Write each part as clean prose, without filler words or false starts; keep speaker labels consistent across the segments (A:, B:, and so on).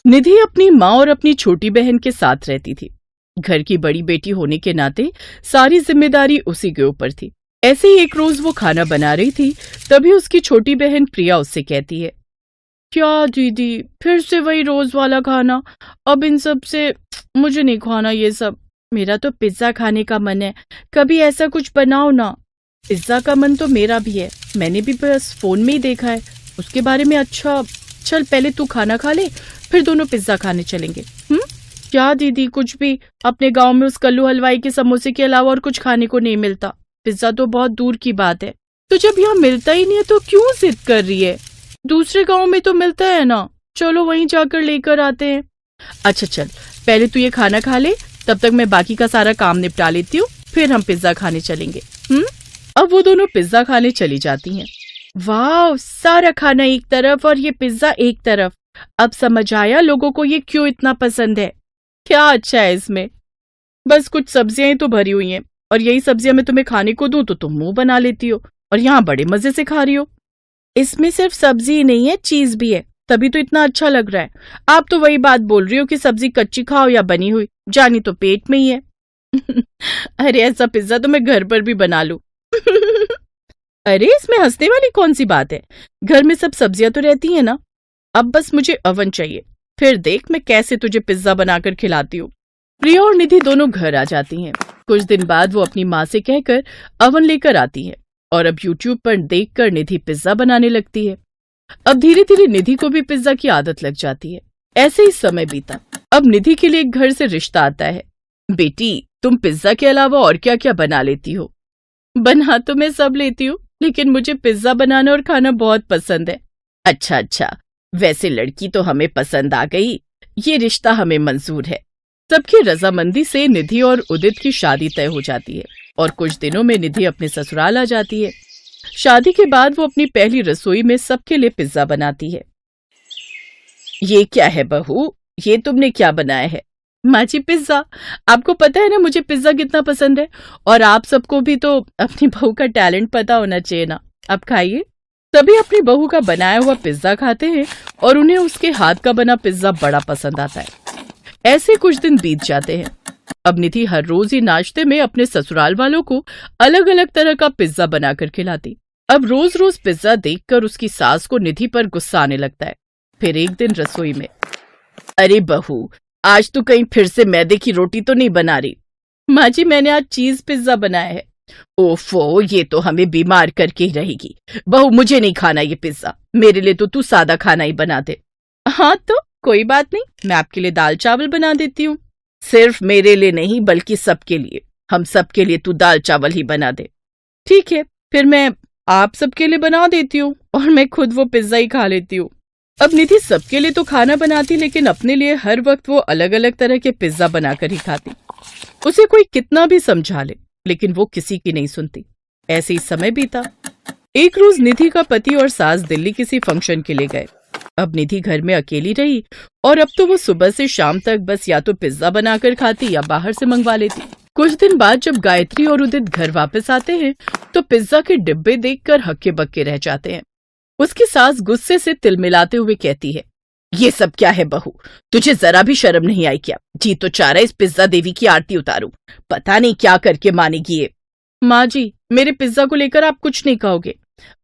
A: निधि अपनी माँ और अपनी छोटी बहन के साथ रहती थी। घर की बड़ी बेटी होने के नाते सारी जिम्मेदारी उसी के ऊपर थी। ऐसे ही एक रोज वो खाना बना रही थी, तभी उसकी छोटी बहन प्रिया उससे कहती है, क्या दीदी, फिर से वही रोज वाला खाना? अब इन सब से मुझे नहीं खाना ये सब। मेरा तो पिज्जा खाने का मन है, कभी ऐसा कुछ बनाओ ना। पिज्जा का मन तो मेरा भी है, मैंने भी बस फोन में ही देखा है उसके बारे में। अच्छा चल, पहले तू खाना खा ले, फिर दोनों पिज्जा खाने चलेंगे। क्या दीदी, कुछ भी अपने गांव में उस कल्लू हलवाई के समोसे के अलावा और कुछ खाने को नहीं मिलता। पिज्जा तो बहुत दूर की बात है, तो जब यहाँ मिलता ही नहीं है तो क्यों जिद कर रही है? दूसरे गांव में तो मिलता है ना, चलो वहीं जाकर लेकर आते हैं। अच्छा चल, पहले तू ये खाना खा ले, तब तक मैं बाकी का सारा काम निपटा लेती हूँ, फिर हम पिज्जा खाने चलेंगे। अब वो दोनों पिज्जा खाने चली जाती हैं। वाह, सारा खाना एक तरफ और ये पिज्जा एक तरफ। अब समझ आया लोगों को ये क्यों इतना पसंद है। क्या अच्छा है इसमें, बस कुछ सब्जियां ही तो भरी हुई हैं, और यही सब्जियां मैं तुम्हें खाने को दूं तो तुम मुंह बना लेती हो, और यहाँ बड़े मजे से खा रही हो। इसमें सिर्फ सब्जी ही नहीं है, चीज भी है, तभी तो इतना अच्छा लग रहा है। आप तो वही बात बोल रही हो कि सब्जी कच्ची खाओ या बनी हुई, जानी तो पेट में ही है। अरे ऐसा पिज्जा तो मैं घर पर भी बना लूं। अरे इसमें हंसने वाली कौन सी बात है, घर में सब सब्जियां तो रहती हैं ना। अब बस मुझे अवन चाहिए, फिर देख मैं कैसे तुझे पिज्जा बनाकर खिलाती हूँ। प्रिया और निधि दोनों घर आ जाती हैं। कुछ दिन बाद वो अपनी माँ से कहकर अवन लेकर आती है, और अब यूट्यूब पर देखकर निधि पिज्जा बनाने लगती है। अब धीरे धीरे निधि को भी पिज्जा की आदत लग जाती है। ऐसे ही समय बीता। अब निधि के लिए एक घर से रिश्ता आता है। बेटी, तुम पिज्जा के अलावा और क्या क्या बना लेती हो? बना तो मैं सब लेती हूँ, लेकिन मुझे पिज्जा बनाना और खाना बहुत पसंद है। अच्छा, वैसे लड़की तो हमें पसंद आ गई, ये रिश्ता हमें मंजूर है। सबकी रजामंदी से निधि और उदित की शादी तय हो जाती है, और कुछ दिनों में निधि अपने ससुराल आ जाती है। शादी के बाद वो अपनी पहली रसोई में सबके लिए पिज्जा बनाती है। ये क्या है बहू, ये तुमने क्या बनाया है? माँ जी, पिज्जा। आपको पता है ना मुझे पिज्जा कितना पसंद है, और आप सबको भी तो अपनी बहू का टैलेंट पता होना चाहिए ना। अब खाइए। सभी अपनी बहू का बनाया हुआ पिज्जा खाते हैं, और उन्हें उसके हाथ का बना पिज्जा बड़ा पसंद आता है। ऐसे कुछ दिन बीत जाते हैं। अब निधि हर रोज ही नाश्ते में अपने ससुराल वालों को अलग अलग तरह का पिज्जा बनाकर खिलाती। अब रोज रोज पिज्जा देखकर उसकी सास को निधि पर गुस्सा आने लगता है। फिर एक दिन रसोई में, अरे बहू, आज तू कहीं फिर से मैदे की रोटी तो नहीं बना रही? माँ जी, मैंने आज चीज पिज्जा बनाया है। ओफो, ये तो हमें बीमार करके ही रहेगी। बहू, मुझे नहीं खाना ये पिज्जा, मेरे लिए तो तू सादा खाना ही बना दे। हाँ तो कोई बात नहीं, मैं आपके लिए दाल चावल बना देती हूँ। सिर्फ मेरे लिए नहीं, बल्कि सबके लिए, हम सबके लिए तू दाल चावल ही बना दे। ठीक है, फिर मैं आप सबके लिए बना देती हूँ, और मैं खुद वो पिज्जा ही खा लेती हूँ। अब निधि सबके लिए तो खाना बनाती, लेकिन अपने लिए हर वक्त वो अलग अलग तरह के पिज्जा बनाकर ही खाती। उसे कोई कितना भी समझा ले, लेकिन वो किसी की नहीं सुनती। ऐसे ही समय बीता। एक रोज निधि का पति और सास दिल्ली किसी फंक्शन के लिए गए। अब निधि घर में अकेली रही, और अब तो वो सुबह से शाम तक बस या तो पिज्जा बनाकर खाती या बाहर से मंगवा लेती। कुछ दिन बाद जब गायत्री और उदित घर वापस आते हैं, तो पिज्जा के डिब्बे देखकर हक्के बक्के रह जाते हैं। उसकी सास गुस्से से तिलमिलाते हुए कहती है, ये सब क्या है बहू, तुझे जरा भी शर्म नहीं आई क्या? जी तो चाह रहा है इस पिज्जा देवी की आरती उतारूं, पता नहीं क्या करके मानेगी ये। माँ जी, मेरे पिज्जा को लेकर आप कुछ नहीं कहोगे?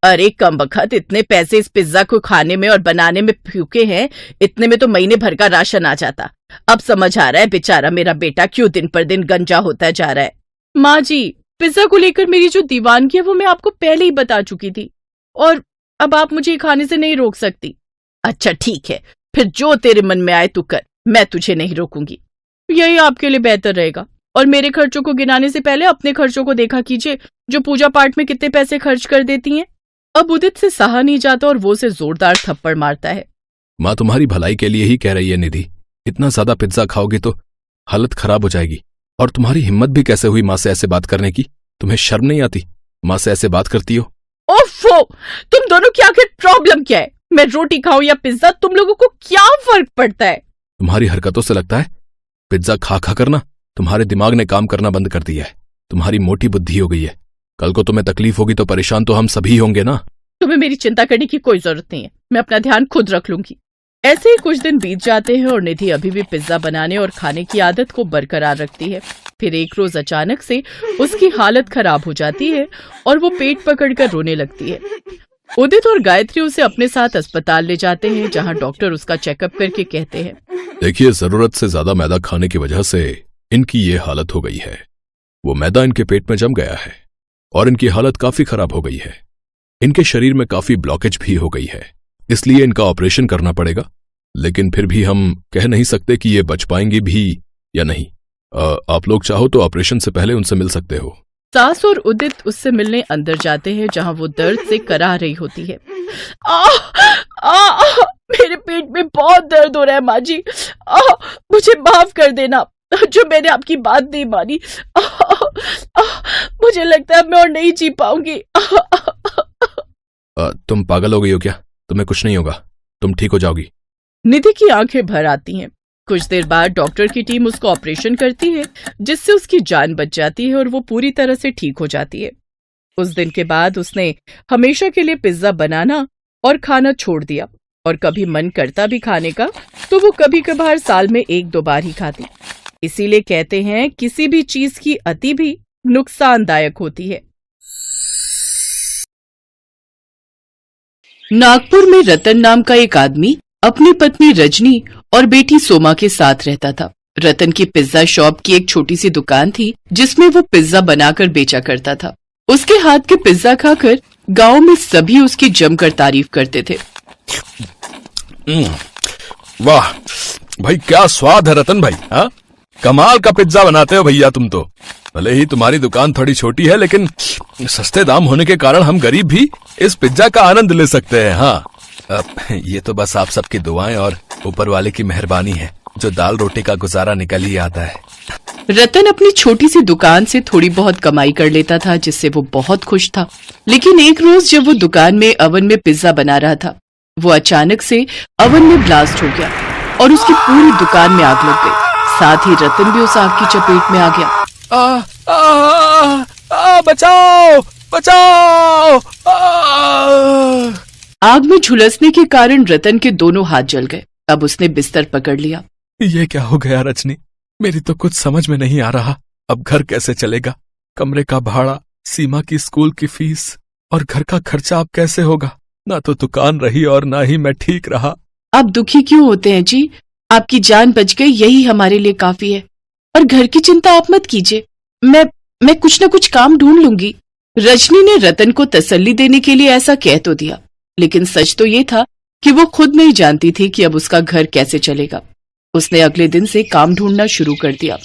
A: अरे कमबख्त, इतने पैसे इस पिज्जा को खाने में और बनाने में फूके हैं, इतने में तो महीने भर का राशन आ जाता। अब समझ आ रहा है बेचारा मेरा बेटा क्यों दिन पर दिन गंजा होता जा रहा है। माँ जी, पिज्जा को लेकर मेरी जो दीवानगी है वो मैं आपको पहले ही बता चुकी थी, और अब आप मुझे खाने से नहीं रोक सकती। अच्छा ठीक है, फिर जो तेरे मन में आए तू कर, मैं तुझे नहीं रोकूंगी। यही आपके लिए बेहतर रहेगा, और मेरे खर्चों को गिनाने से पहले अपने खर्चों को देखा कीजिए, जो पूजा पाठ में कितने पैसे खर्च कर देती हैं। अब उदित से सहा नहीं जाता और वो उसे जोरदार थप्पड़ मारता है।
B: माँ तुम्हारी भलाई के लिए ही कह रही है निधि, इतना ज्यादा पिज्जा खाओगी तो हालत खराब हो जाएगी। और तुम्हारी हिम्मत भी कैसे हुई माँ से ऐसे बात करने की? तुम्हें शर्म नहीं आती? माँ से ऐसे बात करती हो।
A: ओफो, तुम दोनों की आखिर प्रॉब्लम क्या है? मैं रोटी खाऊं या पिज्जा, तुम लोगों को क्या फर्क पड़ता है?
B: तुम्हारी हरकतों से लगता है पिज्जा खा खा करना तुम्हारे दिमाग ने काम करना बंद कर दिया है। तुम्हारी मोटी बुद्धि हो गई है। कल को तुम्हें तकलीफ होगी तो परेशान तो हम सभी होंगे ना।
A: तुम्हें मेरी चिंता करने की कोई जरूरत नहीं है, मैं अपना ध्यान खुद रख लूंगी। ऐसे ही कुछ दिन बीत जाते हैं और निधि अभी भी पिज्जा बनाने और खाने की आदत को बरकरार रखती है। फिर एक रोज अचानक से उसकी हालत खराब हो जाती है और वो पेट पकड़कर रोने लगती है। उदित और गायत्री उसे अपने साथ अस्पताल ले जाते हैं, जहां डॉक्टर उसका चेकअप करके कहते हैं,
B: देखिए, जरूरत से ज्यादा मैदा खाने की वजह से इनकी ये हालत हो गई है। वो मैदा इनके पेट में जम गया है और इनकी हालत काफी खराब हो गई है। इनके शरीर में काफी ब्लॉकेज भी हो गई है, इसलिए इनका ऑपरेशन करना पड़ेगा। लेकिन फिर भी हम कह नहीं सकते कि ये बच पाएंगी भी या नहीं। आप लोग चाहो तो ऑपरेशन से पहले उनसे मिल सकते हो।
A: सास और उदित उससे मिलने अंदर जाते हैं, जहां वो दर्द से कराह रही होती है। मेरे पेट में बहुत दर्द हो रहा है माँ जी। मुझे माफ कर देना जो मैंने आपकी बात नहीं मानी। मुझे लगता है मैं और नहीं जी पाऊंगी।
B: तुम पागल हो गई हो क्या? तुम्हें कुछ नहीं होगा, तुम ठीक हो जाओगी।
A: निधि की आंखें भर आती हैं। कुछ देर बाद डॉक्टर की टीम उसको ऑपरेशन करती है, जिससे उसकी जान बच जाती है और वो पूरी तरह से ठीक हो जाती है। उस दिन के बाद उसने हमेशा के लिए पिज्जा बनाना और खाना छोड़ दिया, और कभी मन करता भी खाने का तो वो कभी कभार साल में 1-2 बार ही खाती। इसीलिए कहते हैं किसी भी चीज की अति भी नुकसानदायक होती है। नागपुर में रतन नाम का एक आदमी अपनी पत्नी रजनी और बेटी सोमा के साथ रहता था। रतन की पिज्जा शॉप की एक छोटी सी दुकान थी, जिसमें वो पिज्जा बनाकर बेचा करता था। उसके हाथ के पिज्जा खाकर गांव में सभी उसकी जमकर तारीफ करते थे।
B: वाह भाई, क्या स्वाद है रतन भाई। हाँ, कमाल का पिज्जा बनाते हो भैया तुम तो। भले ही तुम्हारी दुकान थोड़ी छोटी है, लेकिन सस्ते दाम होने के कारण हम गरीब भी इस पिज्जा का आनंद ले सकते हैं। हाँ, ये तो बस आप सबकी दुआएं और ऊपर वाले की मेहरबानी है, जो दाल रोटी का गुजारा निकल ही आता है।
A: रतन अपनी छोटी सी दुकान से थोड़ी बहुत कमाई कर लेता था, जिससे वो बहुत खुश था। लेकिन एक रोज जब वो दुकान में अवन में पिज्जा बना रहा था, वो अचानक से अवन में ब्लास्ट हो गया और उसकी पूरी दुकान में आग लग गई। साथ ही रतन भी उस आग की चपेट में आ गया।
B: बचाओ बचाओ!
A: आग में झुलसने के कारण रतन के दोनों हाथ जल गए। अब उसने बिस्तर पकड़ लिया।
B: ये क्या हो गया रजनी? मेरी तो कुछ समझ में नहीं आ रहा। अब घर कैसे चलेगा? कमरे का भाड़ा, सीमा की स्कूल की फीस और घर का खर्चा अब कैसे होगा? ना तो दुकान रही और ना ही मैं ठीक रहा।
A: आप दुखी क्यों होते हैं जी? आपकी जान बच गई, यही हमारे लिए काफी है। और घर की चिंता आप मत कीजिए, मैं कुछ न कुछ काम ढूंढ लूंगी। रजनी ने रतन को तसल्ली देने के लिए ऐसा कह तो दिया, लेकिन सच तो ये था कि वो खुद नहीं जानती थी कि अब उसका घर कैसे चलेगा। उसने अगले दिन से काम ढूंढना शुरू कर दिया।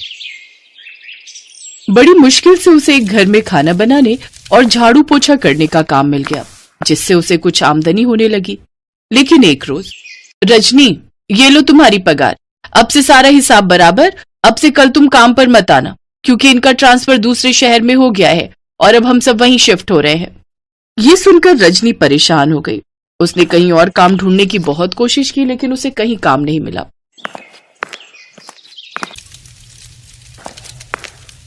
A: बड़ी मुश्किल से उसे एक घर में खाना बनाने और झाड़ू पोछा करने का काम मिल गया, जिससे उसे कुछ आमदनी होने लगी। लेकिन एक रोज, रजनी, ये लो तुम्हारी पगार, अब से सारा हिसाब बराबर। अब से कल तुम काम पर मत आना, क्योंकि इनका ट्रांसफर दूसरे शहर में हो गया है और अब हम सब वहीं शिफ्ट हो रहे हैं। ये सुनकर रजनी परेशान हो गई। उसने कहीं और काम ढूंढने की बहुत कोशिश की, लेकिन उसे कहीं काम नहीं मिला।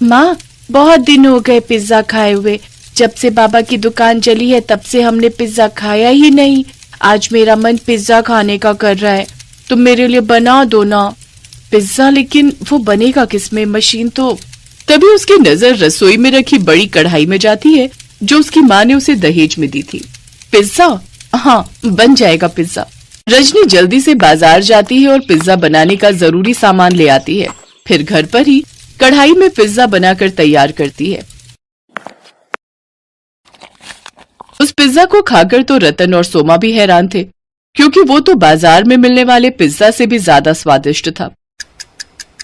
A: माँ, बहुत दिन हो गए पिज्जा खाए हुए। जब से बाबा की दुकान चली है तब से हमने पिज्जा खाया ही नहीं। आज मेरा मन पिज्जा खाने का कर रहा है, तुम मेरे लिए बना दो ना पिज्जा। लेकिन वो बनेगा किसमें? मशीन तो। तभी उसकी नजर रसोई में रखी बड़ी कढ़ाई में जाती है, जो उसकी माँ ने उसे दहेज में दी थी। पिज्जा? हाँ, बन जाएगा पिज्जा। रजनी जल्दी से बाजार जाती है और पिज्जा बनाने का जरूरी सामान ले आती है। फिर घर पर ही कढ़ाई में पिज्जा बनाकर तैयार करती है। उस पिज्जा को खाकर तो रतन और सोमा भी हैरान थे, क्योंकि वो तो बाजार में मिलने वाले पिज्जा से भी ज्यादा स्वादिष्ट था।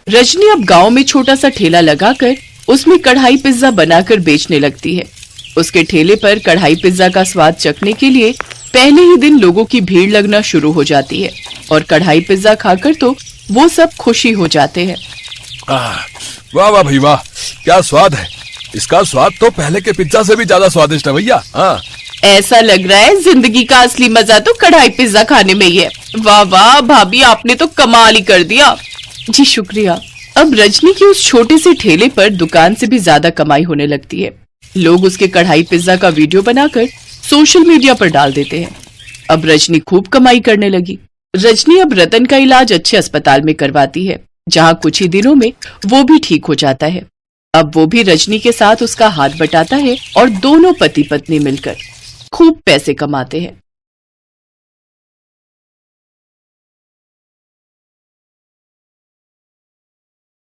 A: रजनी अब गांव में छोटा सा ठेला लगाकर उसमें कढ़ाई पिज्जा बनाकर बेचने लगती है। उसके ठेले पर कढ़ाई पिज्जा का स्वाद चखने के लिए पहले ही दिन लोगों की भीड़ लगना शुरू हो जाती है, और कढ़ाई पिज्जा खाकर तो वो सब खुशी हो जाते हैं।
B: वाह वाह भाई वाह, क्या स्वाद है! इसका स्वाद तो पहले के पिज्जा से भी ज्यादा स्वादिष्ट है भैया। हाँ,
A: ऐसा लग रहा है जिंदगी का असली मजा तो कढ़ाई पिज्जा खाने में ही है। वाह वाह भाभी, आपने तो कमाल ही कर दिया। जी शुक्रिया। अब रजनी की उस छोटे से ठेले पर दुकान से भी ज्यादा कमाई होने लगती है। लोग उसके कढ़ाई पिज्जा का वीडियो बनाकर सोशल मीडिया पर डाल देते हैं। अब रजनी खूब कमाई करने लगी। रजनी अब रतन का इलाज अच्छे अस्पताल में करवाती है, जहां कुछ ही दिनों में वो भी ठीक हो जाता है। अब वो भी रजनी के साथ उसका हाथ बटाता है और दोनों पति पत्नी मिलकर खूब पैसे कमाते हैं।